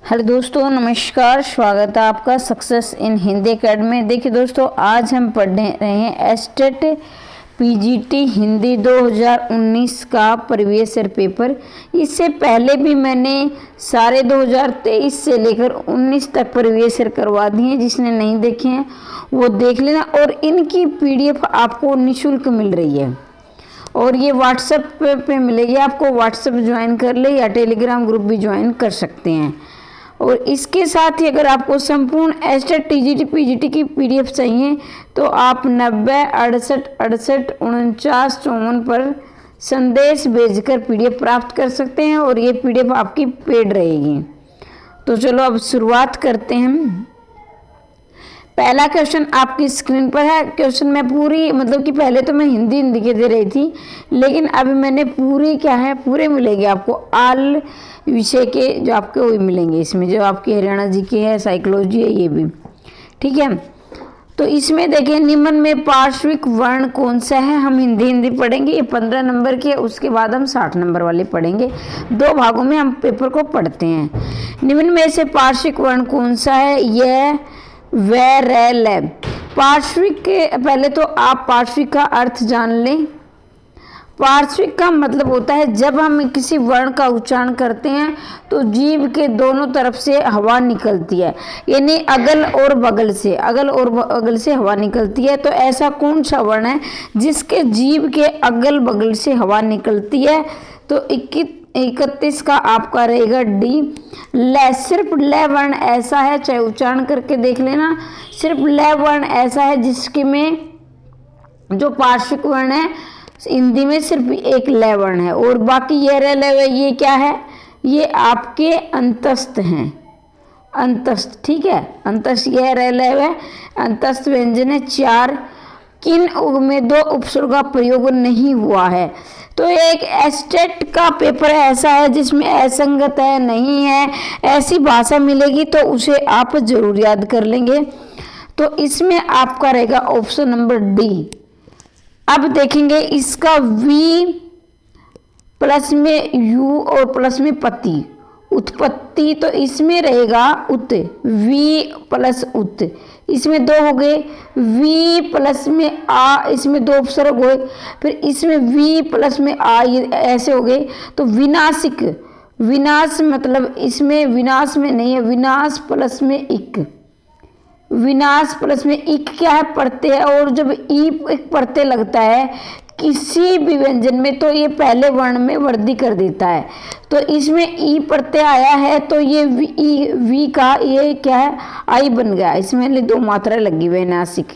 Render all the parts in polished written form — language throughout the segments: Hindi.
हेलो दोस्तों, नमस्कार। स्वागत है आपका सक्सेस इन हिंदी एकेडमी। देखिए दोस्तों, आज हम पढ़ने रहे हैं एस्टेट पीजीटी हिंदी 2019 का प्रीवियस ईयर पेपर। इससे पहले भी मैंने सारे 2023 से लेकर 19 तक प्रीवियस ईयर करवा दिए हैं। जिसने नहीं देखे हैं वो देख लेना। और इनकी पीडीएफ आपको निःशुल्क मिल रही है और ये व्हाट्सएप पे मिलेगी। आपको व्हाट्सएप ज्वाइन कर ले या टेलीग्राम ग्रुप भी ज्वाइन कर सकते हैं। और इसके साथ ही अगर आपको संपूर्ण एस्टेट टीजीटी पीजीटी की पीडीएफ चाहिए तो आप 90 68 68 49 54 पर संदेश भेजकर पीडीएफ प्राप्त कर सकते हैं और ये पीडीएफ आपकी पेड रहेगी। तो चलो अब शुरुआत करते हैं। पहला क्वेश्चन आपकी स्क्रीन पर है। क्वेश्चन मैं पूरी कि पहले तो मैं हिंदी के दे रही थी, लेकिन अभी मैंने पूरे मिलेंगे आपको। आल विषय के जो आपके वही मिलेंगे इसमें, जो आपके हरियाणा जी के है, साइकोलॉजी है, ये भी ठीक है। तो इसमें देखिए, निम्न में पार्श्विक वर्ण कौन सा है। हम हिंदी पढ़ेंगे। ये 15 नंबर के, उसके बाद हम 60 नंबर वाले पढ़ेंगे। 2 भागों में हम पेपर को पढ़ते हैं। निम्न में से पार्श्विक वर्ण कौन सा है। यह व र ल। पार्श्विक के पहले तो आप पार्श्विक का अर्थ जान लें। पार्श्विक का मतलब होता है जब हम किसी वर्ण का उच्चारण करते हैं तो जीभ के दोनों तरफ से हवा निकलती है, यानी अगल और बगल से हवा निकलती है। तो ऐसा कौन सा वर्ण है जिसके जीभ के अगल बगल से हवा निकलती है। तो 31 का आपका रहेगा डी। ल, सिर्फ ल वर्ण ऐसा है, चाहे उच्चारण करके देख लेना, सिर्फ ल वर्ण ऐसा है जिसके में जो पार्श्विक वर्ण है हिंदी में सिर्फ एक ल वर्ण है। और बाकी ये र ल ये क्या है, ये आपके अंतस्थ हैं। अंतस्थ, ठीक है, अंतस्थ यह र ल अंतस्थ व्यंजन है 4। किन में 2 उपसर्ग का प्रयोग नहीं हुआ है। तो एक एस्टेट का पेपर ऐसा है जिसमें असंगत है, नहीं है, ऐसी भाषा मिलेगी तो उसे आप जरूर याद कर लेंगे। तो इसमें आपका रहेगा ऑप्शन नंबर डी। अब देखेंगे इसका वी प्लस में यू और प्लस में पति, उत्पत्ति, तो इसमें रहेगा उत, वी प्लस उत, इसमें 2 हो गए। वी प्लस में आ, इसमें 2 उपसर्ग हुए। फिर इसमें वी प्लस में आ, ये ऐसे हो गए। तो विनाशिक, विनाश मतलब इसमें विनाश में नहीं है, विनाश प्लस में इक, विनाश प्लस में इक क्या है, प्रत्यय। और जब ई एक प्रत्यय लगता है किसी भी व्यंजन में तो ये पहले वर्ण में वृद्धि कर देता है। तो इसमें ई प्रत्यय आया है तो ये वी का ये क्या है, आई बन गया। इसमें 2 मात्रा लगी हुई है, नासिक,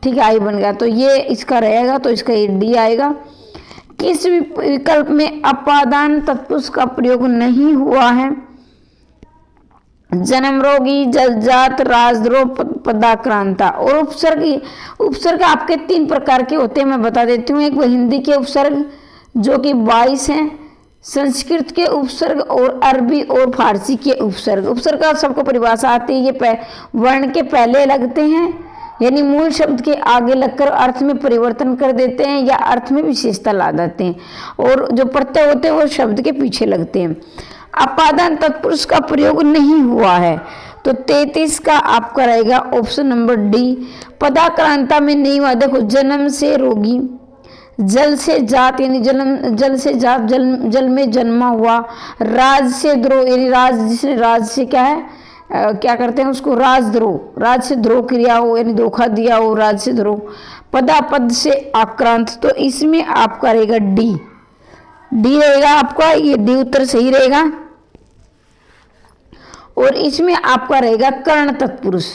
ठीक है, आई बन गया। तो ये इसका रहेगा, तो इसका ये डी आएगा। किस विकल्प में अपादान तत्पुरुष का प्रयोग नहीं हुआ है। जन्म रोगी, जलजात, राजद्रोह, पदाक्रांता। और उपसर्ग आपके 3 प्रकार के होते हैं, मैं बता देती हूँ। एक हिंदी के उपसर्ग जो कि 22 हैं, संस्कृत के उपसर्ग और अरबी और फारसी के उपसर्ग। उपसर्ग का सबको परिभाषा आती है, ये वर्ण के पहले लगते हैं, यानी मूल शब्द के आगे लगकर अर्थ में परिवर्तन कर देते हैं या अर्थ में विशेषता ला देते हैं। और जो प्रत्यय होते हैं वो शब्द के पीछे लगते हैं। अपादान तत्पुरुष का प्रयोग नहीं हुआ है। तो 33 का आपका रहेगा ऑप्शन नंबर डी। पदाक्रांता में नहीं हुआ। देखो, जन्म से रोगी, जल से जात, यानी जल से जात, जल में जन्मा हुआ। राज से द्रोह, यानी राज, जिसने राज से क्या है, क्या करते हैं उसको, राजद्रोह, राज से द्रोह क्रिया हो, यानी धोखा दिया हो, राज से द्रोह। पदापद से आक्रांत, तो इसमें आपका रहेगा डी। डी रहेगा आपका, ये डी उत्तर सही रहेगा। और इसमें आपका रहेगा कर्ण तत्पुरुष।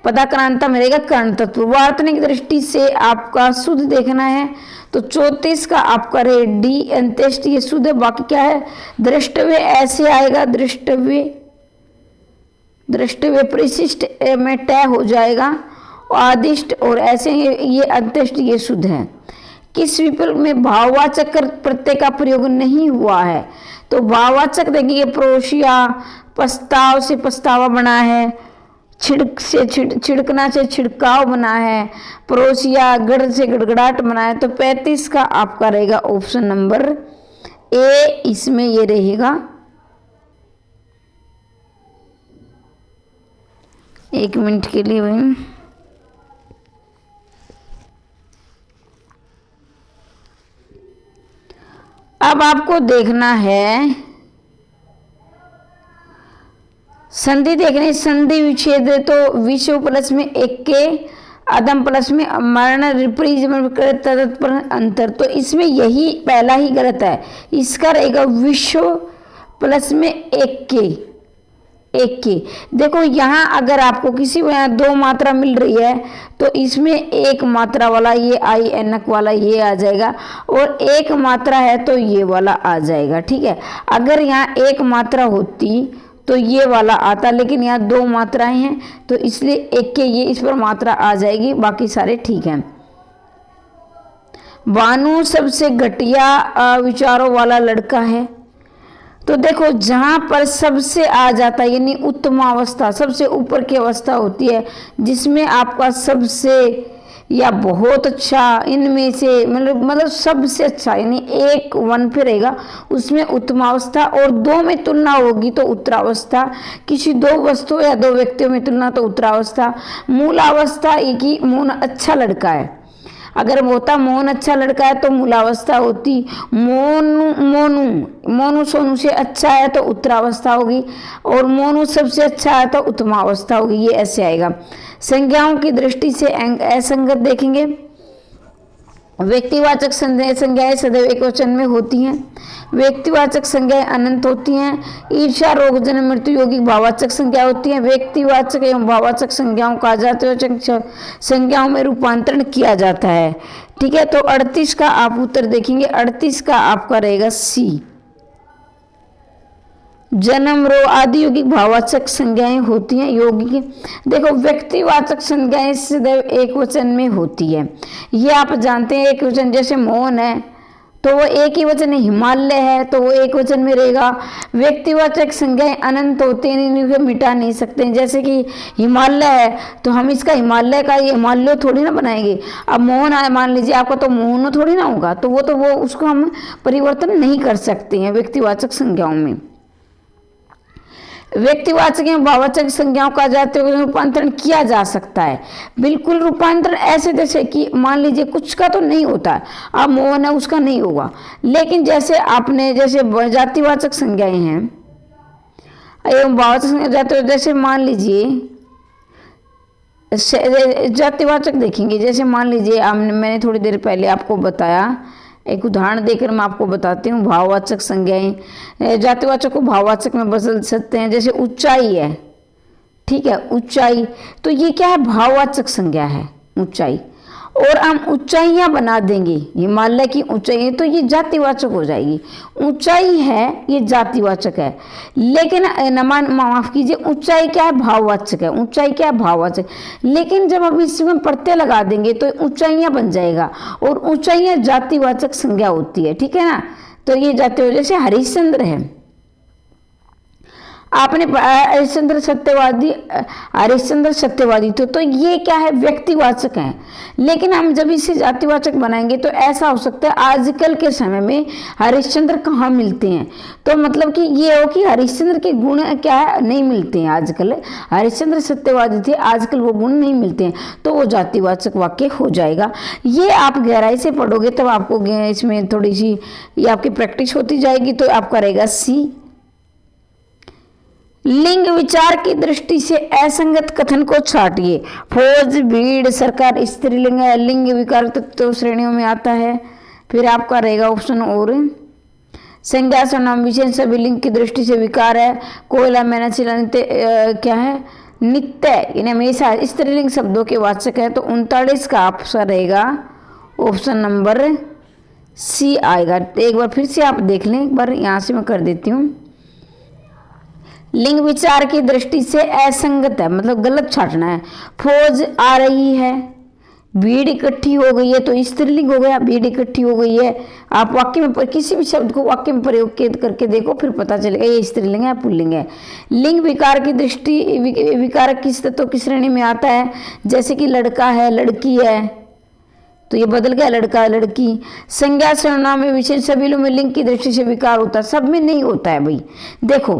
पदाक्रांता में रहेगा कर्ण तत्पुरुष। वार्तनिक दृष्टि से आपका शुद्ध देखना है तो 34 का आपका रहे डी। अंत्येष्टि ये शुद्ध है, बाकी क्या है, दृष्टव्य ऐसे आएगा, दृष्टव्य परिशिष्ट में तय हो जाएगा, आदिष्ट और ऐसे ये अंत्येष्टि ये शुद्ध है। किस विकल्प में भाववाचक प्रत्यय का प्रयोग नहीं हुआ है। तो भाववाचक देखिए, प्रोशिया, प्रस्ताव से पछतावा बना है, छिड़क से छिड़कना से छिड़काव बना है, परोसिया, गढ़ से गड़गड़ाहट बना है। तो 35 का आपका रहेगा ऑप्शन नंबर ए। इसमें ये रहेगा 1 मिनट के लिए भाई। अब आपको देखना है संधि देखनी, संधि विच्छेद तो विषव प्लस में एक के अदम प्लस में मरण रिप्रीज में तत्पर अंतर, तो इसमें यही पहला ही गलत है। इसका रहेगा विश्व प्लस में एक के। देखो यहाँ अगर आपको किसी को यहाँ 2 मात्रा मिल रही है तो इसमें 1 मात्रा वाला ये आई एनक वाला ये आ जाएगा, और 1 मात्रा है तो ये वाला आ जाएगा। ठीक है, अगर यहाँ 1 मात्रा होती तो ये वाला आता, लेकिन यहाँ 2 मात्राएं हैं तो इसलिए 1 के ये इस पर मात्रा आ जाएगी, बाकी सारे ठीक हैं। बानू सबसे घटिया विचारों वाला लड़का है, तो देखो जहां पर सबसे आ जाता है यानी उत्तम अवस्था, सबसे ऊपर की अवस्था होती है जिसमें आपका सबसे या बहुत अच्छा, इनमें से मतलब सबसे अच्छा यानी 1 1 पे रहेगा, उसमें उत्तमावस्था, और 2 में तुलना होगी तो उत्तरावस्था, किसी 2 वस्तुओं या 2 व्यक्तियों में तुलना तो उत्तरावस्था। मूलावस्था एक ही मोहन अच्छा लड़का है, अगर होता मोहन अच्छा लड़का है तो मूलावस्था होती, मोनू सोनू से अच्छा है तो उत्तरावस्था होगी, और मोनू सबसे अच्छा है तो उत्तमावस्था होगी, ये ऐसे आएगा। संज्ञाओं की दृष्टि से असंगत देखेंगे। व्यक्तिवाचक संज्ञाएं सदैव एकवचन में होती हैं, व्यक्तिवाचक संज्ञाएं अनंत होती हैं। ईर्ष्या रोग जन्म मृत्यु यौगिक भाववाचक संज्ञा होती हैं। व्यक्तिवाचक एवं भाववाचक संज्ञाओं का जातिवाचक संज्ञाओं में रूपांतरण किया जाता है। ठीक है, तो 38 का आप उत्तर देखेंगे, 38 का आपका रहेगा सी। जन्म रो आदि यौगिक भाववाचक संज्ञाएं होती हैं। यौगिक देखो व्यक्तिवाचक संज्ञाएं सदैव एक वचन में होती है, ये आप जानते हैं। एक वचन जैसे मोहन है तो वो एक ही वचन है, हिमालय है तो वो एक वचन में रहेगा। व्यक्तिवाचक संज्ञाएं अनंत होती हैं, इन्हें मिटा नहीं सकते। जैसे कि हिमालय है तो हम इसका हिमालय का ये हिमालय थोड़ी ना बनाएंगे। अब मोहन आए मान लीजिए आपका, तो मोहन थोड़ी ना होगा, तो वो उसको हम परिवर्तन नहीं कर सकते हैं व्यक्तिवाचक संज्ञाओं में। व्यक्तिवाचक एवं भाववाचक संज्ञाओं का जाते हुए रूपांतरण किया जा सकता है। बिल्कुल रूपांतरण ऐसे जैसे कि मान लीजिए कुछ का तो नहीं होता है, अब मोहन है उसका नहीं होगा, लेकिन जैसे आपने जैसे जातिवाचक संज्ञाएं हैं एवं भाववाचक संज्ञा जाते हुए, जैसे मान लीजिए जातिवाचक देखेंगे, जैसे मान लीजिए मैंने थोड़ी देर पहले आपको बताया, एक उदाहरण देकर मैं आपको बताती हूँ। भाववाचक संज्ञाएं जातिवाचक को भाववाचक में बदल सकते हैं। जैसे ऊंचाई है, ठीक है, ऊंचाई तो ये क्या है, भाववाचक संज्ञा है ऊंचाई, और हम ऊंचाइयां बना देंगे हिमालय की ऊंचाई, तो ये जातिवाचक हो जाएगी। ऊंचाई है ये जातिवाचक है, लेकिन माफ कीजिए, ऊंचाई क्या है, भाववाचक है। ऊंचाई क्या है, भाववाचक, लेकिन जब हम इसमें प्रत्यय लगा देंगे तो ऊंचाइयां बन जाएगा, और ऊंचाइयां जातिवाचक संज्ञा होती है। ठीक है ना, तो ये जाति, जैसे हरिश्चंद्र है, आपने हरिश्चंद्र सत्यवादी तो ये क्या है, व्यक्तिवाचक है। लेकिन हम जब इसे जातिवाचक बनाएंगे तो ऐसा हो सकता है आजकल के समय में हरिश्चंद्र कहाँ मिलते हैं, तो मतलब कि ये हो कि हरिश्चंद्र के गुण क्या है, नहीं मिलते हैं आजकल। हरिश्चंद्र सत्यवादी थे, आजकल वो गुण नहीं मिलते हैं, तो वो जातिवाचक वाक्य हो जाएगा। ये आप गहराई से पढ़ोगे तब आपको इसमें थोड़ी सी ये आपकी प्रैक्टिस होती जाएगी, तो आपका रहेगा सी। लिंग विचार की दृष्टि से असंगत कथन को छाटिए। फौज, भीड़, सरकार स्त्रीलिंग है, लिंग विकार तो श्रेणियों में आता है। फिर आपका रहेगा ऑप्शन और, संज्ञा सर्वनाम विशेषण सभी लिंग की दृष्टि से विकार है। कोयला, मैना, क्या है, नित्य यानी हमेशा स्त्रीलिंग शब्दों के वाचक है। तो 39 का आपका रहेगा ऑप्शन नंबर सी आएगा। एक बार फिर से आप देख लें, एक बार यहाँ से मैं कर देती हूँ। लिंग विचार की दृष्टि से असंगत है, मतलब गलत छाटना है। फौज आ रही है, भीड़ इकट्ठी हो गई है, तो स्त्रीलिंग हो गया, भीड़ इकट्ठी हो गई है। आप वाक्य में किसी भी शब्द को वाक्य में प्रयोग करके देखो, फिर पता चलेगा ये स्त्रीलिंग है पुल्लिंग है। लिंग विकार की दृष्टि, विकार किस तत्व की श्रेणी में आता है, जैसे कि लड़का है, लड़की है, तो ये बदल गया लड़का लड़की। संज्ञा सर्वनाम में विशेषण सभी लोग में लिंग की दृष्टि से विकार होता है, सब में नहीं होता है भाई। देखो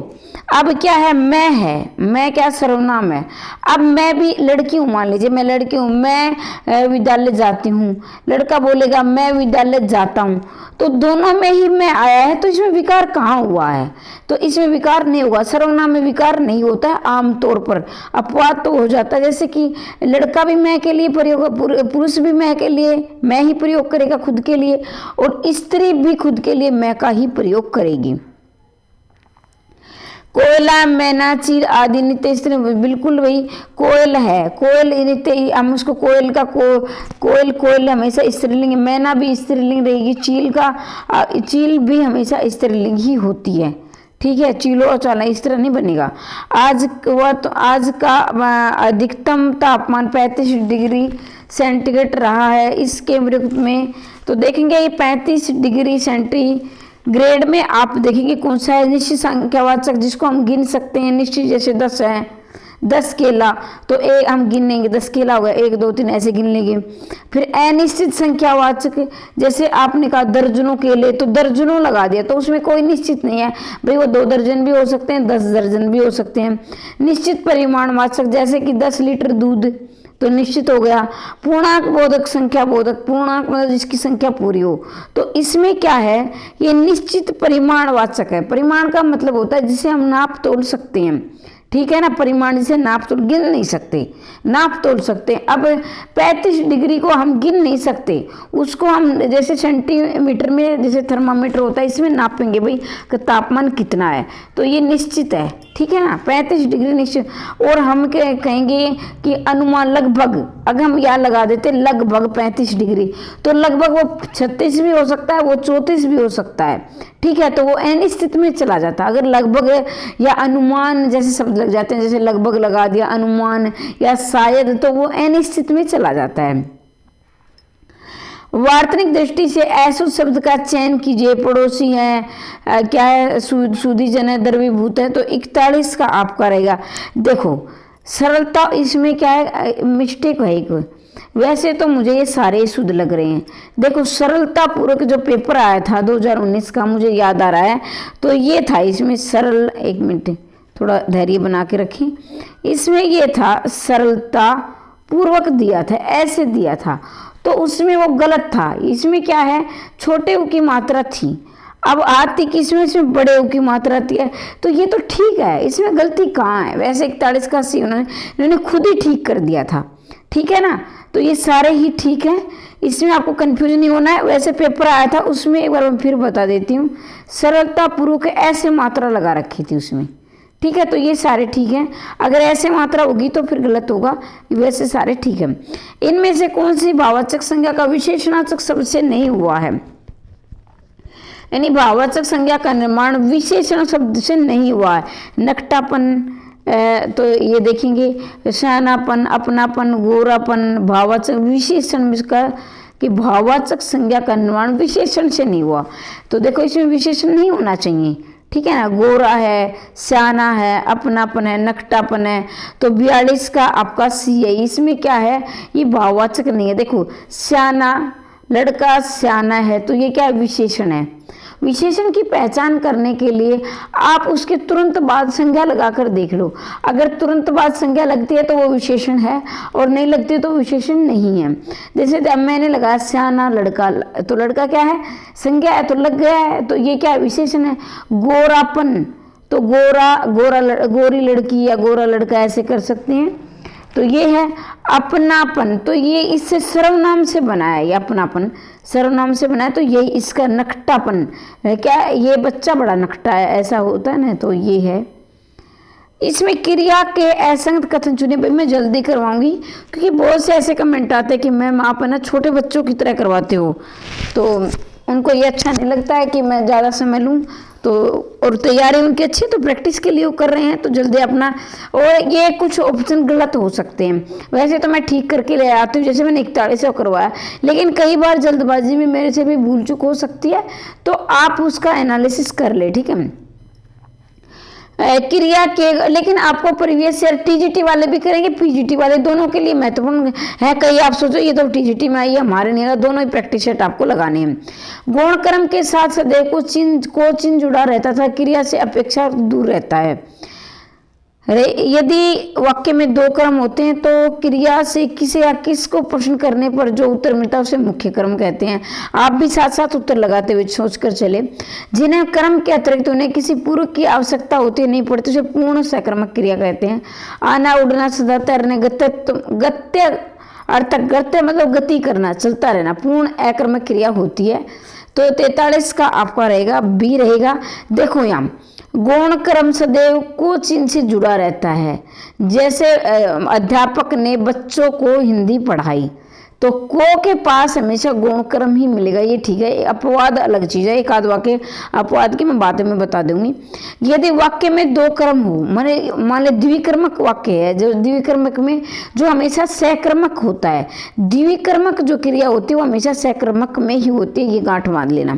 अब क्या है, मैं है, मैं क्या सर्वनाम है। अब मैं भी लड़की हूँ, मान लीजिए मैं लड़की हूँ, मैं विद्यालय जाती हूँ, लड़का बोलेगा मैं विद्यालय जाता हूँ, तो दोनों में ही मैं आया है, तो इसमें विकार कहाँ हुआ है, तो इसमें विकार नहीं होगा। सर्वनाम में विकार नहीं होता है आमतौर पर, अपवाद तो हो जाता है, जैसे कि लड़का भी मैं के लिए प्रयोग, पुरुष भी मैं के लिए मैं ही प्रयोग करेगा खुद के लिए, और स्त्री भी खुद के लिए मैं का ही प्रयोग करेगी। कोयला, मैना, चील आदि नित्य स्त्री, बिल्कुल वही कोयल है, कोयल नित्य, हम उसको कोयल का कोयल कोयल हमेशा स्त्रीलिंग, मैना भी स्त्रीलिंग रहेगी, चील भी हमेशा स्त्रीलिंग ही होती है, ठीक है। चीलो और चाला इस तरह नहीं बनेगा। आज का अधिकतम तापमान 35 डिग्री सेंटीग्रेड रहा है इस केम्ब्रिक में, तो देखेंगे ये 35 डिग्री सेंटीग्रेड में आप देखेंगे कौन सा है निश्चित संख्यावाचक जिसको हम गिन सकते हैं। निश्चित जैसे 10 है, 10 केला, तो एक हम गिन लेंगे, 10 केला हो गया, 1 2 3 ऐसे गिन लेंगे। फिर अनिश्चित संख्यावाचक, जैसे आपने कहा दर्जनों केले, तो दर्जनों लगा दिया, तो उसमें कोई निश्चित नहीं है भाई, वो 2 दर्जन भी हो सकते हैं, 10 दर्जन भी हो सकते हैं। निश्चित परिमाणवाचक, जैसे कि 10 लीटर दूध, तो निश्चित हो गया। पूर्णांक बोधक, संख्या बोधक, पूर्णांक मतलब जिसकी संख्या पूरी हो, तो इसमें क्या है, ये निश्चित परिमाणवाचक है। परिमाण का मतलब होता है जिसे हम नाप तोल सकते हैं, ठीक है ना। परिमाण जिसे नाप तोल, गिन नहीं सकते, नाप तोल सकते। अब 35 डिग्री को हम गिन नहीं सकते, उसको हम जैसे सेंटीमीटर में जैसे थर्मामीटर होता है इसमें नापेंगे भाई कि तापमान कितना है, तो ये निश्चित है, ठीक है ना, 35 डिग्री निश्चित। और हम कहेंगे कि अनुमान लगभग, अगर हम यहाँ लगा देते लगभग 35 डिग्री, तो लगभग वो 36 भी हो सकता है, वो 34 भी हो सकता है, ठीक है, तो वो अनिश्चित में चला जाता है। अगर लगभग या अनुमान जैसे शब्द लग जाते हैं, जैसे लगभग लगा दिया, अनुमान या शायद, तो वो अनिश्चित में चला जाता है। वार्तनिक दृष्टि से ऐसे शब्द का चयन कीजिए, पड़ोसी है, क्या है, सुधीजन है, द्रवीभूत है, तो 41 का आपका रहेगा। देखो सरलता, इसमें क्या है, मिस्टेक है एक, वैसे तो मुझे ये सारे शुद्ध लग रहे हैं। देखो सरलता पूर्वक जो पेपर आया था 2019 का, मुझे याद आ रहा है, तो ये था इसमें सरल, एक मिनट थोड़ा धैर्य बना के रखें, इसमें ये था सरलता पूर्वक दिया था, ऐसे दिया था, तो उसमें वो गलत था। इसमें क्या है, छोटे ऊ की मात्रा थी, अब आती किसमें, इसमें बड़े ऊ की मात्रा आती है, तो ये तो ठीक है, इसमें गलती कहाँ है। वैसे 41 का सी उन्होंने खुद ही ठीक कर दिया था, ठीक है ना, तो ये सारे ही ठीक है, इसमें आपको कंफ्यूजन नहीं होना है। वैसे पेपर आया था उसमें, एक बार मैं फिर बता देती हूँ, सरलता पूर्वक ऐसे मात्रा लगा रखी थी उसमें, ठीक है, तो ये सारे ठीक हैं। अगर ऐसे मात्रा होगी तो फिर गलत होगा, वैसे सारे ठीक है। इनमें से कौन सी भाववाचक संज्ञा का विशेषणाचक शब्द से नहीं हुआ है, यानी भाववाचक संज्ञा का निर्माण विशेषण शब्द से नहीं हुआ है। नकटापन, तो ये देखेंगे शयानापन, अपनापन, गोरापन, भाववाचक विशेषण का कि भाववाचक संज्ञा का निर्माण विशेषण से नहीं हुआ, तो देखो इसमें विशेषण नहीं होना चाहिए, ठीक है ना। गोरा है, स्याना है, अपनापन है, नकटापन है, तो 42 का आपका सी है। इसमें क्या है, ये भाववाचक नहीं है। देखो स्याना, लड़का स्याना है, तो ये क्या है, विशेषण है। विशेषण की पहचान करने के लिए आप उसके तुरंत बाद संज्ञा लगाकर देख लो, अगर तुरंत बाद संज्ञा लगती है तो वो विशेषण है, और नहीं लगती तो विशेषण नहीं है। जैसे जब मैंने लगाया स्याना लड़का, तो लड़का क्या है, संज्ञा है, तो लग गया है, तो ये क्या है, विशेषण है। गोरापन, तो गोरी लड़की या गोरा लड़का ऐसे कर सकते हैं, तो ये है। अपनापन, तो ये इससे सर्वनाम से बना है, ये अपनापन सर्वनाम से बना है, तो यही इसका नकटापन है। क्या है, ये बच्चा बड़ा नकटा है, ऐसा होता है ना, तो ये है। इसमें क्रिया के असंगत कथन चुने, भाई मैं जल्दी करवाऊंगी क्योंकि बहुत से ऐसे कमेंट आते हैं कि मैम आप है ना छोटे बच्चों की तरह करवाते हो, तो उनको ये अच्छा नहीं लगता है कि मैं ज़्यादा समय लूँ, तो और तैयारी उनकी अच्छी, तो प्रैक्टिस के लिए वो कर रहे हैं, तो जल्दी अपना, और ये कुछ ऑप्शन गलत हो सकते हैं। वैसे तो मैं ठीक करके ले आती हूँ, जैसे मैंने 41 से करवाया, लेकिन कई बार जल्दबाजी में मेरे से भी भूल चूक हो सकती है, तो आप उसका एनालिसिस कर ले, ठीक है। क्रिया के, लेकिन आपको प्रीवियस ईयर टीजीटी वाले भी करेंगे, पीजीटी वाले, दोनों के लिए महत्वपूर्ण है। कहीं आप सोचो ये तो टीजीटी में आई है, हमारे नहीं आएगा, दोनों ही प्रैक्टिस सेट आपको लगाने हैं। गुण क्रम के साथ सदैव को चिन्ह जुड़ा रहता था, क्रिया से अपेक्षा दूर रहता है। यदि वाक्य में दो क्रम होते हैं तो क्रिया से किसे या किसको प्रश्न करने पर जो उत्तर मिलता है उसे मुख्य क्रम कहते हैं। आप भी साथ साथ उत्तर लगाते हुए सोचकर चले। जिन्हें क्रम के अतिरिक्त उन्हें किसी पूर्व की आवश्यकता होती नहीं पड़ती उसे पूर्ण सकर्मक क्रिया कहते हैं। आना, उड़ना, सदा तैरने, गत्य अर्थात गत्य मतलब गति करना, चलता रहना, पूर्ण अकर्मक क्रिया होती है। तो 43 का आपका रहेगा बी रहेगा। देखो यहाँ गुण क्रम सदैव को चिन्ह से जुड़ा रहता है। जैसे अध्यापक ने बच्चों को हिंदी पढ़ाई, तो को के पास हमेशा गुण क्रम ही मिलेगा, ये ठीक है। अपवाद अलग चीज है, एक आध वाक्य अपवाद की मैं बातें में बता दूंगी। यदि वाक्य में दो क्रम हो, मान ले द्विक्रमक वाक्य है, जो द्विक्रमक में जो हमेशा सक्रमक होता है, द्विक्रमक जो क्रिया होती है वो हमेशा सक्रमक में ही होती है, ये गांठ बांध लेना।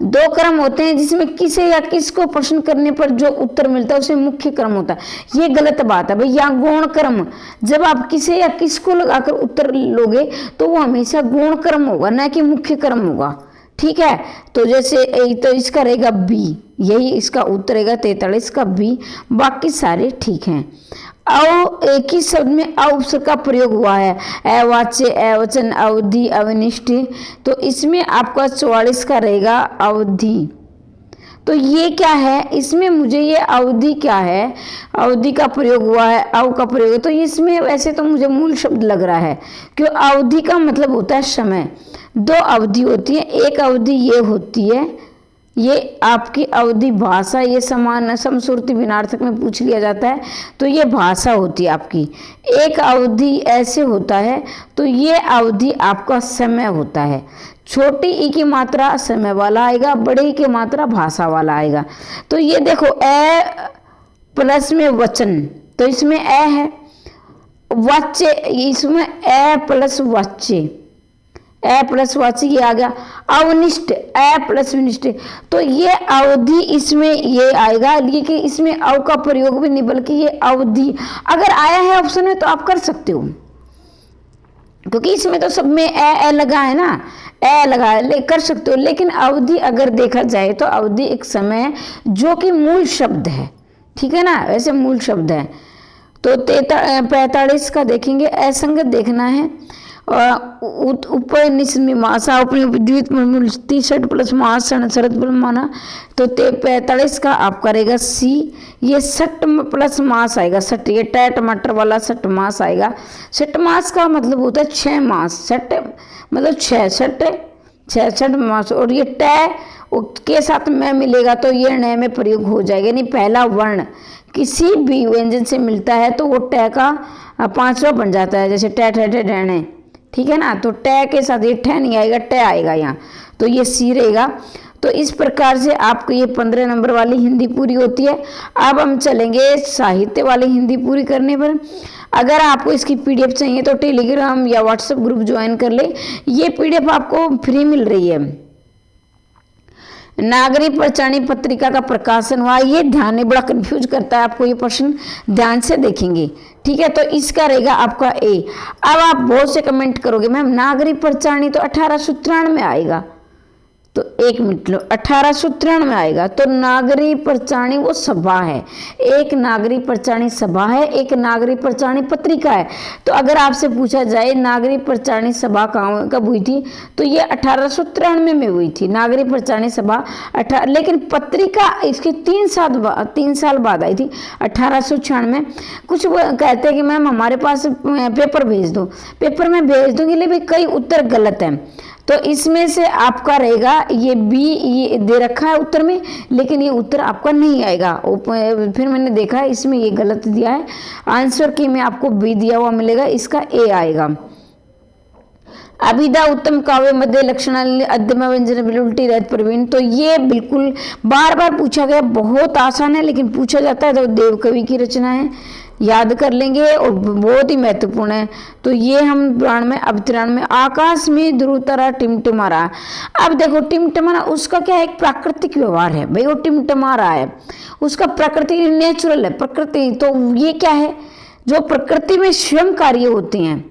दो क्रम होते हैं जिसमें किसे या किसको प्रश्न करने पर जो उत्तर मिलता है उसे मुख्य क्रम होता है। ये गलत बात है भाई, यहाँ गुण क्रम, जब आप किसे या किसको लगाकर उत्तर लोगे तो वो हमेशा गुण क्रम होगा, ना कि मुख्य क्रम होगा, ठीक है। तो जैसे तो इसका रहेगा बी, यही इसका उत्तर रहेगा 43 का बी, बाकी सारे ठीक हैं। एक ही शब्द में उपसर्ग का प्रयोग हुआ है, अवाच्य, अवचन, अवधि, अवनिष्ठ, तो इसमें आपका 44 का रहेगा अवधि। तो ये क्या है, इसमें मुझे ये अवधि क्या है, अवधि का प्रयोग हुआ है, अव का प्रयोग, तो इसमें वैसे तो मुझे मूल शब्द लग रहा है, क्यों अवधि का मतलब होता है समय। दो अवधि होती है, एक अवधि ये होती है, ये आपकी अवधि भाषा, ये समान समश्रुति विनार्थक में पूछ लिया जाता है, तो ये भाषा होती है आपकी। एक अवधि ऐसे होता है, तो ये अवधि आपका समय होता है। छोटी ई की मात्रा समय वाला आएगा, बड़े ई की मात्रा भाषा वाला आएगा। तो ये देखो ए प्लस में वचन, तो इसमें ए है, वाच्य इसमें ए प्लस वाच्य, ए प्लस वाच्य ये आ गया। अवनिष्ठ, ए प्लस विनिष्ठ, तो ये अवधि इसमें ये आएगा, लेकिन इसमें अव का प्रयोग भी नहीं बल्कि ये अवधि अगर आया है ऑप्शन में तो आप कर सकते हो, क्योंकि इसमें तो सब में ए लगा है ना, ए लगा है, कर सकते हो। लेकिन अवधि अगर देखा जाए तो अवधि एक समय है जो कि मूल शब्द है, ठीक है ना, वैसे मूल शब्द है। तो 45 का देखेंगे, असंगत देखना है। उपनिषद उपद्वित षट प्लस मासन शरद माना, तो 45 का आप करेगा सी, ये सट प्लस मास आएगा, सट, ये टे टमाटर वाला सट मास आएगा। सट मास का मतलब होता है 6 मास, सट मतलब 6, सट मास, और ये टे के साथ में मिलेगा तो ये न में प्रयोग हो जाएगा। यानी पहला वर्ण किसी भी व्यंजन से मिलता है तो वो टे का 5वां बन जाता है, जैसे टे ठे ठे डैणे, ठीक है ना। तो टे के साथ ये ठे नहीं आएगा, टे आएगा यहाँ, तो ये सी रहेगा। तो इस प्रकार से आपको ये 15 नंबर वाली हिंदी पूरी होती है। अब हम चलेंगे साहित्य वाली हिंदी पूरी करने पर। अगर आपको इसकी पीडीएफ चाहिए तो टेलीग्राम या व्हाट्सएप ग्रुप ज्वाइन कर ले, ये पीडीएफ आपको फ्री मिल रही है। नागरिक प्रचारणी पत्रिका का प्रकाशन हुआ, ये ध्यान में बड़ा कंफ्यूज करता है आपको, ये प्रश्न ध्यान से देखेंगे, ठीक है। तो इसका रहेगा आपका ए। अब आप बहुत से कमेंट करोगे मैम नागरिक प्रचारणी तो 1893 में आएगा, तो एक मिनट लो, 1893 में आएगा। तो नागरिक प्रचारणी वो सभा है, एक नागरिक प्रचारणी सभा है, एक नागरिक प्रचारणी पत्रिका है। तो अगर आपसे पूछा जाए नागरिक प्रचारणी सभा कब हुई थी, तो ये 1893 में हुई थी नागरिक प्रचारणी सभा। लेकिन पत्रिका इसके 3 साल बाद आई थी 1896 में। कुछ कहते हैं कि मैम हमारे पास पेपर भेज दो, पेपर में भेज दूंगी, लेकिन कई उत्तर गलत हैं। तो इसमें से आपका रहेगा ये बी, ये दे रखा है उत्तर में, लेकिन ये उत्तर आपका नहीं आएगा। फिर मैंने देखा है इसमें ये गलत दिया है, आंसर की में आपको बी दिया हुआ मिलेगा, इसका ए आएगा। अभिधा उत्तम काव्य मध्य लक्षण अध्यम व्यंजन उल्टी रहत प्रवीण, तो ये बिल्कुल बार बार पूछा गया, बहुत आसान है लेकिन पूछा जाता है। तो देव कवि की रचना है, याद कर लेंगे और बहुत ही महत्वपूर्ण है। तो ये हम पुराण में अवतरण में आकाश में ध्रुव तारा टिमटिमा रहा। अब देखो टिमटिमाना उसका क्या है, एक प्राकृतिक व्यवहार है भाई, वो टिमटिमा रहा है, उसका प्रकृति नेचुरल है प्रकृति। तो ये क्या है, जो प्रकृति में स्वयं कार्य होते हैं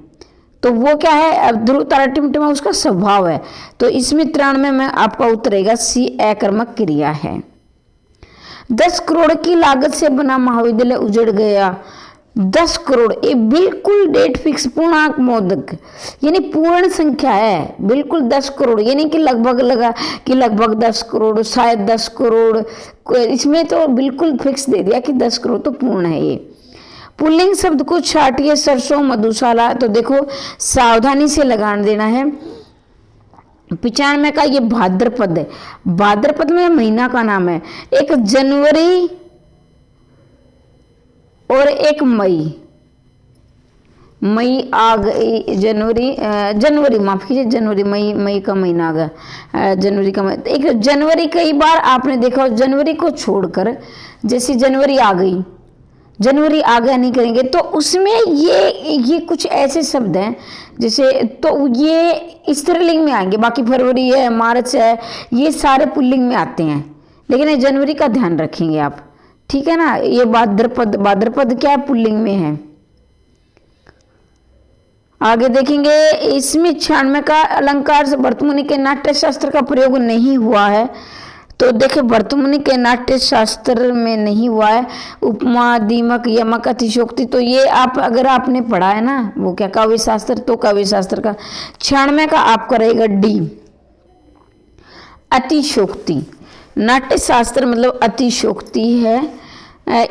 तो वो क्या है, अब ध्रुव तारा टिमटिमा उसका स्वभाव है। तो इसमें 93 में आपका उत्तर रहेगा सी अकर्मक क्रिया है। 10 करोड़ की लागत से बना महाविद्यालय उजड़ गया। 10 करोड़ ये बिल्कुल डेट फिक्स पूर्णांक मोदक यानी पूर्ण संख्या है, बिल्कुल 10 करोड़ यानी कि लगभग लगा कि लगभग 10 करोड़ शायद 10 करोड़, इसमें तो बिल्कुल फिक्स दे दिया कि 10 करोड़ तो पूर्ण है। ये पुल्लिंग शब्द को छाटिए सरसों मधुशाला। तो देखो सावधानी से लगान देना है। 95 का ये भाद्रपद है, भाद्रपद में महीना का नाम है, एक जनवरी और एक मई। मई आ गई, जनवरी माफ कीजिए, जनवरी मई का महीना आ गया, जनवरी का महीना। एक जनवरी कई बार आपने देखा जनवरी को छोड़कर, जैसे जनवरी आ गई, जनवरी आ गया नहीं करेंगे तो उसमें ये कुछ ऐसे शब्द हैं जैसे, तो ये स्त्रीलिंग में आएंगे। बाकी फरवरी है, मार्च है, ये सारे पुल्लिंग में आते हैं, लेकिन ये जनवरी का ध्यान रखेंगे आप, ठीक है ना। ये भाद्रपद क्या है, पुल्लिंग में है। आगे देखेंगे इसमें 96 का अलंकार से भर्तमुनि के नाट्य शास्त्र का प्रयोग नहीं हुआ है। तो देखिए भर्तमुनि के नाट्य शास्त्र में नहीं हुआ है। उपमा, दीमक, यमक, अतिशोक्ति, तो ये आप अगर आपने पढ़ा है ना वो क्या काव्य शास्त्र, तो काव्य शास्त्र का 96 का आपका रहेगा डी अतिशोक्ति। नाट्य शास्त्र मतलब अतिशोक्ति है,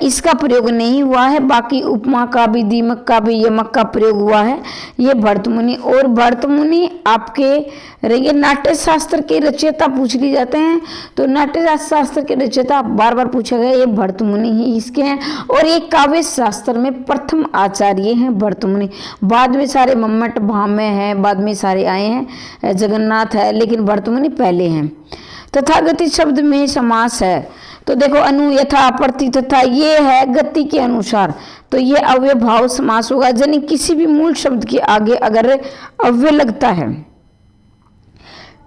इसका प्रयोग नहीं हुआ है। बाकी उपमा का भी, दीमक का भी, यमक का प्रयोग हुआ है। ये भर्तमुनि, और भर्तमुनि आपके रहिए नाट्य शास्त्र के रचयिता पूछ ली जाते हैं, तो नाट्य शास्त्र के रचयिता बार बार पूछा गया, ये भर्तमुनि ही इसके हैं। और ये काव्य शास्त्र में प्रथम आचार्य हैं भर्तमुनि। बाद में सारे मम्मट भामे हैं, बाद में सारे आए हैं, जगन्नाथ है, लेकिन भर्तमुनि पहले हैं। तथागति शब्द में समास है, तो देखो अनु, यथा, प्रति, तथा, ये है गति के अनुसार, तो ये अव्ययभाव समास होगा। यानी किसी भी मूल शब्द के आगे अगर अव्यय लगता है,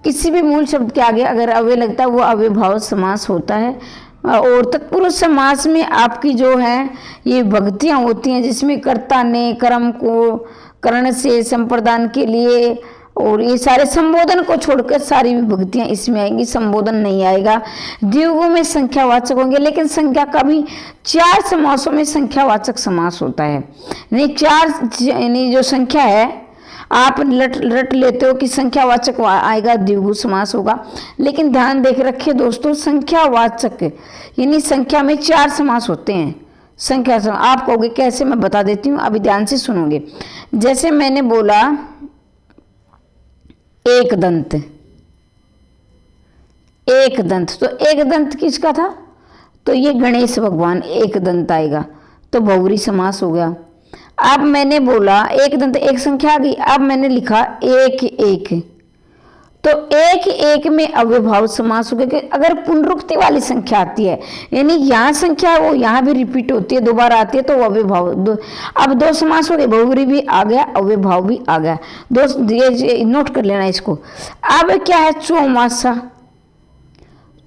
किसी भी मूल शब्द के आगे अगर अव्यय लगता है वो अव्ययभाव समास होता है। और तत्पुरुष समास में आपकी जो है ये भक्तियां होती हैं, जिसमें कर्ता ने कर्म को करण से संप्रदान के लिए, और ये सारे संबोधन को छोड़कर सारी विभक्तियां इसमें आएंगी, संबोधन नहीं आएगा। द्विगु में संख्यावाचक होंगे, लेकिन संख्या का भी 4 समासों में संख्यावाचक समास होता है। यानी 4 यानी जो संख्या है आप रट लेते हो कि संख्यावाचक आएगा, द्विगु समास होगा, लेकिन ध्यान देख रखिए दोस्तों, संख्यावाचक यानी संख्या में 4 समास होते हैं। संख्या आप कहोगे कैसे, मैं बता देती हूँ, अभी ध्यान से सुनोगे। जैसे मैंने बोला एक दंत, एक दंत, तो एक दंत किसका था, तो ये गणेश भगवान एक दंत आएगा, तो बहुव्रीहि समास हो गया। अब मैंने बोला एक दंत, एक संख्या आ गई, अब मैंने लिखा एक एक, तो एक एक में अव्ययभाव समास हो गया। अगर पुनरुक्ति वाली संख्या आती है, यानी यहाँ संख्या वो यहाँ भी रिपीट होती है, दोबारा आती है, तो अव्ययभाव अब 2 समास हो गए, बहुव्रीहि भी आ गया, अव्ययभाव भी आ गया। ये नोट कर लेना इसको। अब क्या है, चौमासा,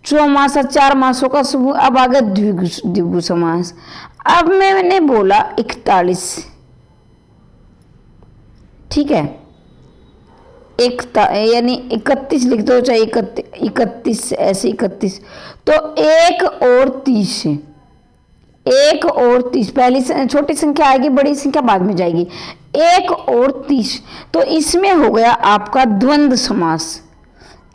चौमासा 4 मासों का समूह, अब आ गया द्विगु समास। अब मैंने बोला 41, ठीक है, यानी 31 लिख दो, चाहे 31 ऐसे 31, तो 1 और 30, 1 और 30 पहली छोटी संख्या आएगी, बड़ी संख्या बाद में जाएगी। 1 और 30, तो इसमें हो गया आपका द्वंद्व समास।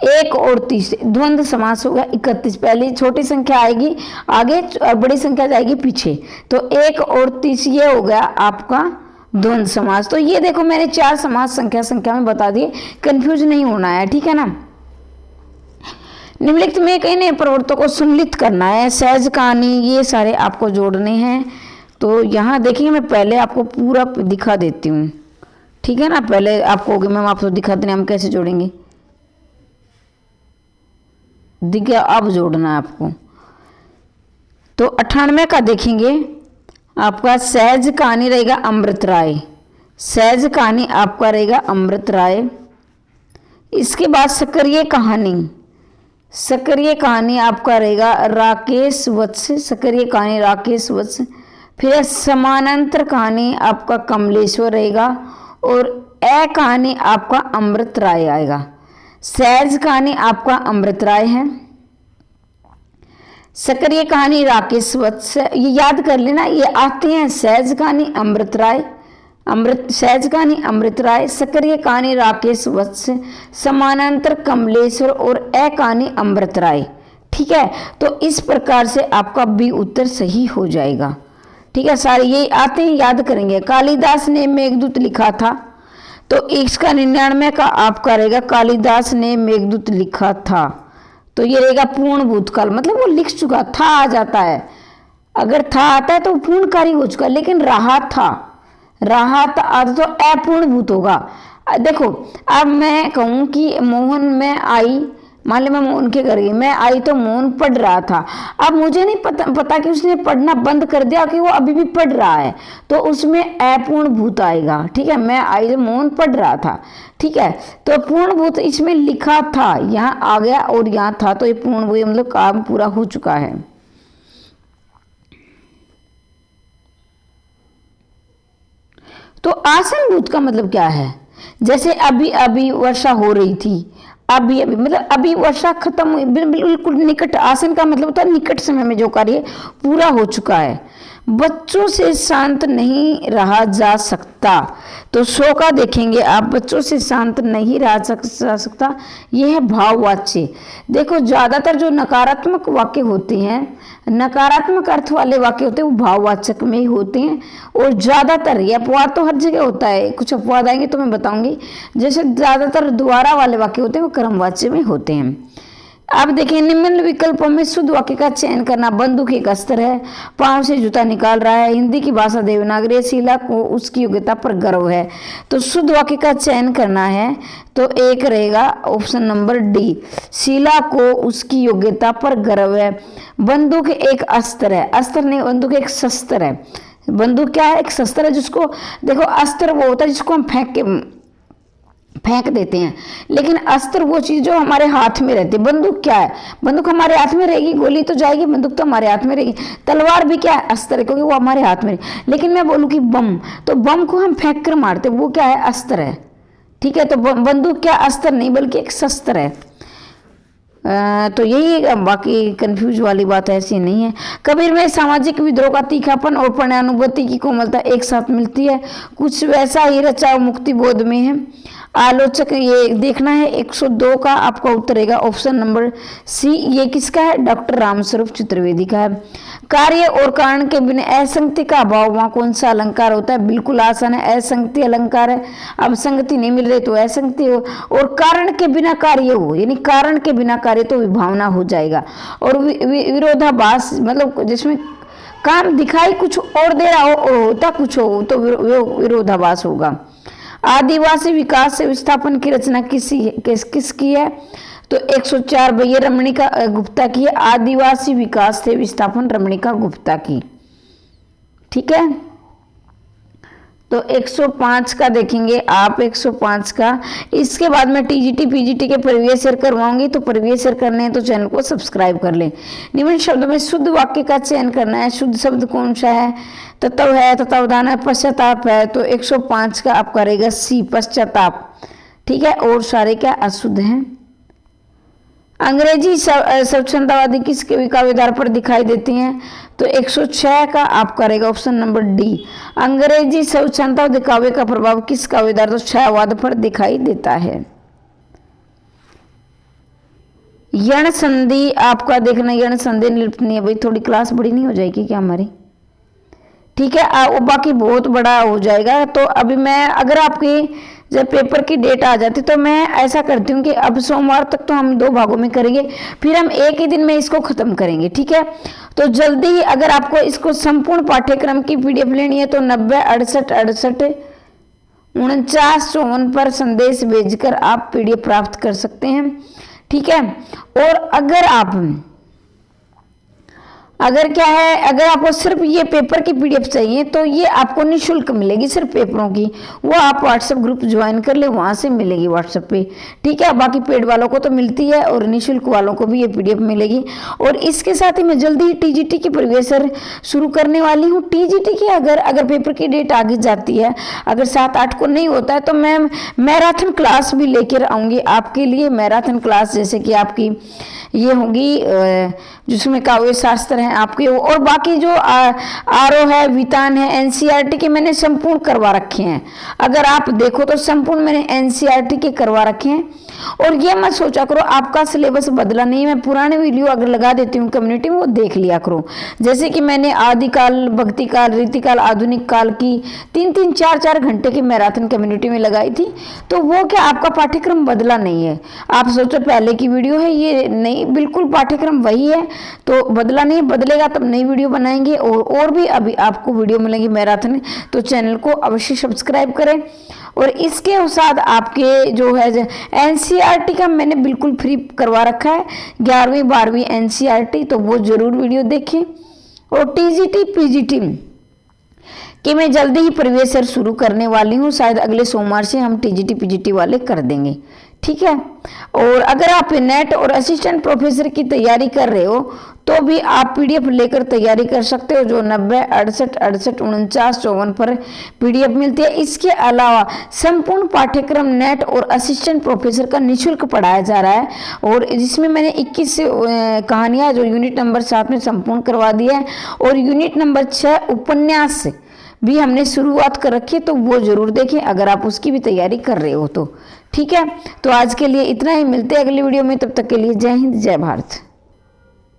1 और 30 द्वंद्व समास हो गया। 31 पहली छोटी संख्या आएगी आगे और बड़ी संख्या जाएगी पीछे, तो 1 और 30 ये हो गया आपका द्वंद्व समास। तो ये देखो मैंने 4 समास संख्या में बता दिए, कंफ्यूज नहीं होना है, ठीक है ना। निम्नलिखित में कई नए प्रवर्तों को सम्मिलित करना है, सहज कहानी, ये सारे आपको जोड़ने हैं। तो यहाँ देखिए मैं पहले आपको पूरा दिखा देती हूँ, ठीक है ना। पहले आपको मैम आपको दिखाते हैं हम कैसे जोड़ेंगे, दिखे अब जोड़ना है आपको। तो 98 का देखेंगे, आपका सहज कहानी रहेगा अमृत राय, सहज कहानी आपका रहेगा अमृत राय। इसके बाद सक्रिय कहानी, सक्रिय कहानी आपका रहेगा राकेश वत्स, सक्रिय कहानी राकेश वत्स। फिर समानांतर कहानी आपका कमलेश्वर रहेगा और ए कहानी आपका अमृत राय आएगा। सहज कहानी आपका अमृत राय है, सक्रिय कहानी राकेश वत्स, ये याद कर लेना, ये आते हैं सहज कहानी अमृत राय, सहज कहानी अमृत राय, सक्रिय कहानी राकेश वत्स, समानांतर कमलेश्वर और ए कहानी अमृत राय। ठीक है, तो इस प्रकार से आपका बी उत्तर सही हो जाएगा। ठीक है, सारे ये आते हैं, याद करेंगे। कालिदास ने मेघदूत लिखा था, तो इसका 99 का आपका रहेगा कालिदास ने मेघदूत लिखा था, तो ये रहेगा पूर्ण भूतकाल, मतलब वो लिख चुका था आ जाता है, अगर था आता है तो पूर्ण कार्य हो चुका, लेकिन रहा था आधा तो अपूर्ण भूत होगा। देखो अब मैं कहूँ कि मोहन में आई, मान ली मैं मोहन के घर गई, मैं आई तो मोहन पढ़ रहा था, अब मुझे नहीं पता कि उसने पढ़ना बंद कर दिया कि वो अभी भी पढ़ रहा है, तो उसमें अपूर्ण भूत आएगा। ठीक है, मैं आई तो मोहन पढ़ रहा था, ठीक है, तो पूर्ण भूत इसमें लिखा था, यहाँ आ गया और यहाँ था, तो ये पूर्ण भूत मतलब काम पूरा हो चुका है। तो आसन भूत का मतलब क्या है, जैसे अभी अभी वर्षा हो रही थी, अभी अभी मतलब अभी वर्षा खत्म हुई, बिल्कुल निकट। आसन का मतलब होता है निकट समय में जो कार्य पूरा हो चुका है। बच्चों से शांत नहीं रहा जा सकता, तो सो का देखेंगे आप, बच्चों से शांत नहीं रहा जा सकता, यह है भाववाच्य। देखो ज्यादातर जो नकारात्मक वाक्य होते हैं, नकारात्मक अर्थ वाले वाक्य होते हैं, वो भाववाचक में ही होते हैं, और ज्यादातर, ये अपवाद तो हर जगह होता है, कुछ अपवाद आएंगे तो मैं बताऊंगी, जैसे ज्यादातर द्वारा वाले वाक्य होते हैं वो कर्मवाच्य में होते हैं। अब देखिए निम्न विकल्पों में शुद्ध वाक्य का चयन करना। बंदूक एक अस्त्र है, पांव से जूता निकाल रहा है, हिंदी की भाषा देवनागरी, शीला को उसकी योग्यता पर गर्व है, तो शुद्ध वाक्य का चयन करना है, तो एक रहेगा ऑप्शन नंबर डी, शीला को उसकी योग्यता पर गर्व है। बंदूक एक अस्त्र है, अस्त्र नहीं, बंदूक एक शस्त्र है। बंदूक क्या है, एक शस्त्र है, जिसको देखो अस्त्र वो होता है जिसको हम फेंक देते हैं, लेकिन अस्त्र वो चीज जो हमारे हाथ में रहती है। बंदूक क्या है, बंदूक हमारे हाथ में रहेगी, गोली तो जाएगी, बंदूक तो हमारे हाथ में रहेगी। तलवार भी क्या है, अस्त्र है, क्योंकि वो हमारे हाथ में रहेगी। लेकिन मैं बोलूँ कि बम, तो बम को हम फेंक कर मारते, वो क्या है, अस्त्र है। ठीक है, तो बंदूक क्या, अस्त्र नहीं बल्कि एक शस्त्र है। तो यही, बाकी कंफ्यूज वाली बात ऐसी नहीं है। कबीर में सामाजिक विद्रोह का तीखापन और प्रणयानुभूति की कोमलता एक साथ मिलती है, कुछ वैसा ही रचाव मुक्ति बोध में है। आलोचक ये देखना है, 102 का आपका उत्तर रहेगा ऑप्शन नंबर सी। ये किसका है, डॉक्टर रामस्वरूप चतुर्वेदी का है। कार्य और कारण के बिना असंगति का अभाव, वहां कौन सा अलंकार होता है, बिल्कुल आसान है, असंगति अलंकार है। अब संगति नहीं मिल रही तो असंगति हो, और कारण के बिना कार्य हो, यानी कारण के बिना कार्य तो विभावना हो जाएगा। और विरोधाभास मतलब जिसमें काम दिखाई कुछ और दे रहा हो और होता कुछ हो, तो विरोधाभास होगा। आदिवासी विकास से विस्थापन की रचना किसकी है, तो 104 भैया रमणिका गुप्ता की है। आदिवासी विकास से विस्थापन रमणिका गुप्ता की। ठीक है, तो 105 का देखेंगे आप, 105 का। इसके बाद मैं टीजीटी पीजीटी के प्रीवियस ईयर करवाऊंगी, तो प्रीवियस ईयर करने हैं तो चैनल को सब्सक्राइब कर लें। निम्न शब्दों में शुद्ध वाक्य का चयन करना है। शुद्ध शब्द कौन सा है, तत्व है, तत्वावधान है, पश्चाताप है, तो 105 का आपका रहेगा सी, पश्चाताप। ठीक है, और सारे क्या अशुद्ध हैं। अंग्रेजी स्वच्छंदवादी किस काव्यधारा पर दिखाई देती हैं, तो 106 का आपका रहेगा ऑप्शन नंबर डी। अंग्रेजी स्वच्छंदवादी काव्य का प्रभाव किस काव्यधारा, तो छायावाद पर दिखाई देता है। यण संधि आपका देखना, यण संधि निरूपणीय, भाई थोड़ी क्लास बड़ी नहीं हो जाएगी क्या हमारी, ठीक है, वो बाकी बहुत बड़ा हो जाएगा। तो अभी मैं, अगर आपकी जब पेपर की डेट आ जाती तो मैं ऐसा करती हूँ कि अब सोमवार तक तो हम 2 भागों में करेंगे, फिर हम एक ही दिन में इसको खत्म करेंगे। ठीक है, तो जल्दी ही अगर आपको इसको संपूर्ण पाठ्यक्रम की पीडीएफ लेनी है तो 90 68 68 49 54 पर संदेश भेजकर आप पीडीएफ प्राप्त कर सकते हैं। ठीक है, और अगर आप अगर क्या है, अगर आपको सिर्फ ये पेपर की पीडीएफ चाहिए तो ये आपको निःशुल्क मिलेगी, सिर्फ पेपरों की। वो आप व्हाट्सएप ग्रुप ज्वाइन कर ले, वहाँ से मिलेगी व्हाट्सएप पे, ठीक है। बाकी पेड वालों को तो मिलती है और निःशुल्क वालों को भी ये पीडीएफ मिलेगी। और इसके साथ ही मैं जल्दी ही टीजीटी की प्रीवियस ईयर शुरू करने वाली हूँ। टीजीटी की अगर पेपर की डेट आगे जाती है, अगर 7-8 को नहीं होता है तो मैं मैराथन क्लास भी लेकर आऊँगी आपके लिए। मैराथन क्लास जैसे कि आपकी ये होगी जिसमें काव्य शास्त्र है आपके, और बाकी जो आरओ है, वितान है, एनसीईआरटी के मैंने संपूर्ण करवा रखे हैं। अगर आप देखो तो संपूर्ण मैंने एनसीईआरटी के करवा रखे हैं। और ये मत सोचा करो आपका सिलेबस बदला नहीं है, मैं पुराने वीडियो अगर लगा देती हूँ कम्युनिटी में, वो देख लिया करो। जैसे कि मैंने आदिकाल, भक्तिकाल, रीतिकाल, आधुनिक काल की 3-3, 4-4 घंटे की मैराथन कम्युनिटी में लगाई थी। तो वो क्या आपका पाठ्यक्रम बदला नहीं है। आप सोचो पहले की वीडियो है ये, नहीं, बिल्कुल पाठ्यक्रम वही है, तो बदला नहीं। बदलेगा तब नई वीडियो बनाएंगे। और भी अभी आपको वीडियो मिलेंगी मैराथन, तो चैनल को अवश्य सब्सक्राइब करें। और इसके साथ आपके जो है एनसीईआरटी का मैंने बिल्कुल फ्री करवा रखा है, 11वीं 12वीं एनसीईआरटी, तो वो जरूर वीडियो देखें। और टीजीटी पीजीटी कि मैं जल्दी ही प्रीवियस ईयर शुरू करने वाली हूँ, शायद अगले सोमवार से हम टीजीटी पीजीटी वाले कर देंगे, ठीक है। और अगर आप नेट और असिस्टेंट प्रोफेसर की तैयारी कर रहे हो तो भी आप पीडीएफ लेकर तैयारी कर सकते हो, जो 90 68 68 49 54 पर पीडीएफ मिलती है। इसके अलावा संपूर्ण पाठ्यक्रम नेट और असिस्टेंट प्रोफेसर का निःशुल्क पढ़ाया जा रहा है, और जिसमें मैंने 21 कहानियाँ जो यूनिट नंबर 7 में संपूर्ण करवा दी है, और यूनिट नंबर 6 उपन्यास भी हमने शुरुआत कर रखी है, तो वो जरूर देखें अगर आप उसकी भी तैयारी कर रहे हो तो, ठीक है। तो आज के लिए इतना ही, मिलते हैं अगली वीडियो में, तब तक के लिए जय हिंद, जय भारत।